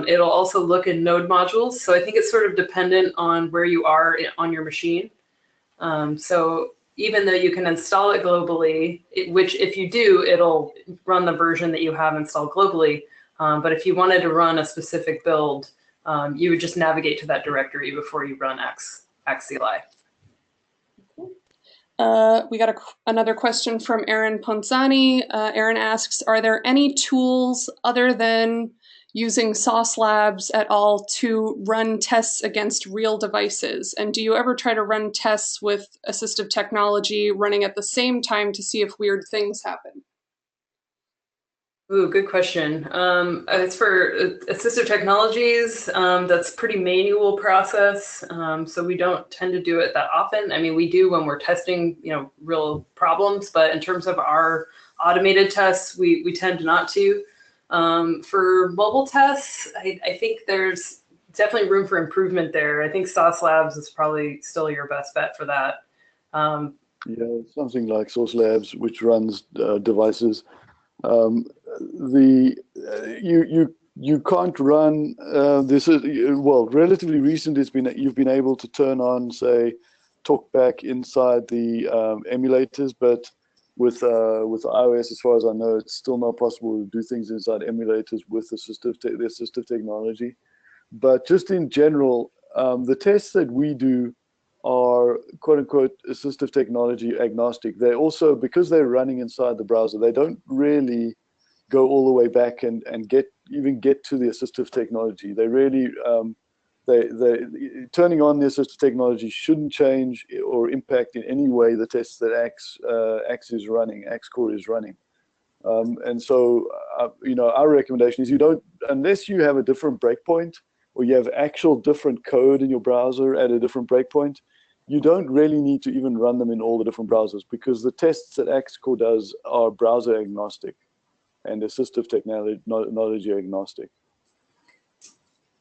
It'll also look in node modules. So I think it's sort of dependent on where you are on your machine. So even though you can install it globally, which if you do, it'll run the version that you have installed globally. But if you wanted to run a specific build, you would just navigate to that directory before you run axe-cli. We got another question from Aaron Ponzani. Aaron asks, are there any tools other than using Sauce Labs at all to run tests against real devices? And do you ever try to run tests with assistive technology running at the same time to see if weird things happen? Ooh, good question. It's for assistive technologies. That's pretty manual process, so we don't tend to do it that often. I mean, we do when we're testing, real problems, but in terms of our automated tests, we tend not to. For mobile tests, I think there's definitely room for improvement there. I think Sauce Labs is probably still your best bet for that. Yeah, something like Sauce Labs, which runs devices. You can't run this is relatively recent. You've been able to turn on, say, talkback inside the emulators, but with iOS, as far as I know, it's still not possible to do things inside emulators with the assistive technology. But just in general, the tests that we do are quote unquote assistive technology agnostic. They also, because they're running inside the browser, they don't really go all the way back and get to the assistive technology. They really turning on the assistive technology shouldn't change or impact in any way the tests that axe-cli is running. And so our recommendation is unless you have a different breakpoint or you have actual different code in your browser at a different breakpoint, you don't really need to even run them in all the different browsers, because the tests that axe-cli does are browser agnostic and assistive technology agnostic.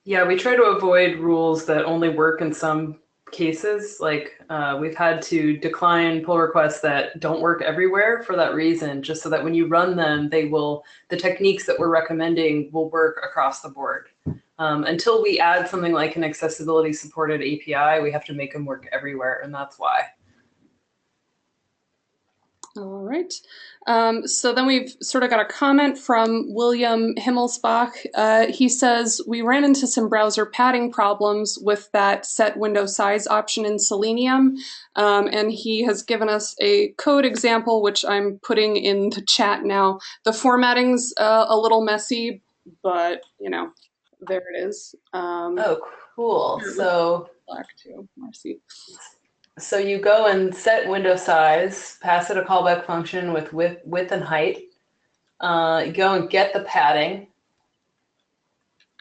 Yeah, we try to avoid rules that only work in some cases. Like we've had to decline pull requests that don't work everywhere for that reason, just so that when you run them, the techniques that we're recommending will work across the board. Until we add something like an accessibility supported API, we have to make them work everywhere, and that's why. All right. So then we've sort of got a comment from William Himmelsbach. He says, we ran into some browser padding problems with that set window size option in Selenium. And he has given us a code example, which I'm putting in the chat now. The formatting's a little messy, but, there it is. Oh, cool. So black too, Marcy. So you go and set window size, pass it a callback function with width and height. You go and get the padding,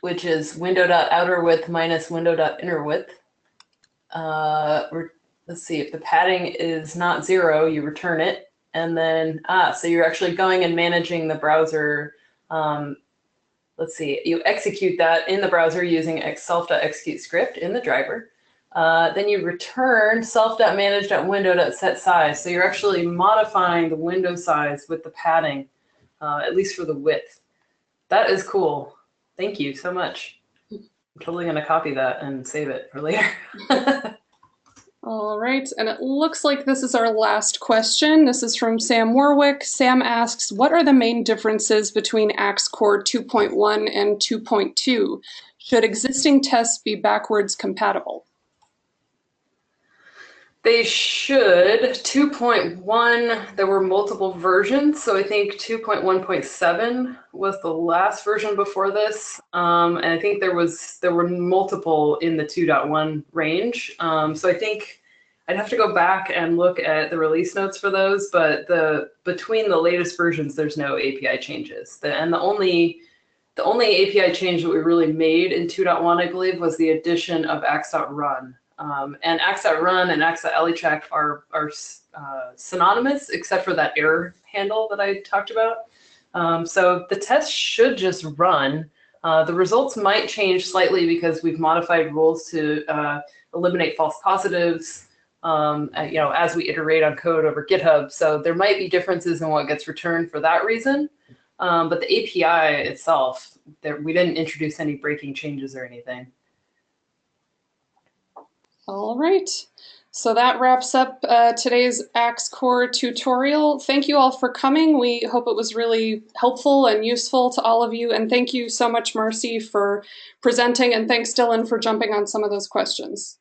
which is window.outer width minus window.inner width. Let's see, if the padding is not 0, you return it. And then, so you're actually going and managing the browser. Let's see, you execute that in the browser using self.execute script in the driver. Then you return self.manage.window.setSize. So you're actually modifying the window size with the padding, at least for the width. That is cool. Thank you so much. I'm totally going to copy that and save it for later. All right, and it looks like this is our last question. This is from Sam Warwick. Sam asks, what are the main differences between axe-cli 2.1 and 2.2? Should existing tests be backwards compatible? They should. 2.1, there were multiple versions. So I think 2.1.7 was the last version before this. And I think there were multiple in the 2.1 range. So I think I'd have to go back and look at the release notes for those, but between the latest versions, there's no API changes. And the only API change that we really made in 2.1, I believe, was the addition of axe.run. And axe.run and axe.alicheck are synonymous, except for that error handle that I talked about. So the test should just run. The results might change slightly because we've modified rules to eliminate false positives, as we iterate on code over GitHub. So there might be differences in what gets returned for that reason. But the API itself, we didn't introduce any breaking changes or anything. All right, so that wraps up today's axe-cli tutorial. Thank you all for coming. We hope it was really helpful and useful to all of you. And thank you so much, Marcy, for presenting. And thanks, Dylan, for jumping on some of those questions.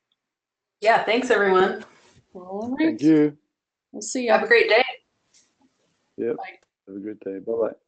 Yeah, thanks, everyone. All right. Thank you. We'll see you. Have a great day. Yep. Bye. Have a good day. Bye-bye.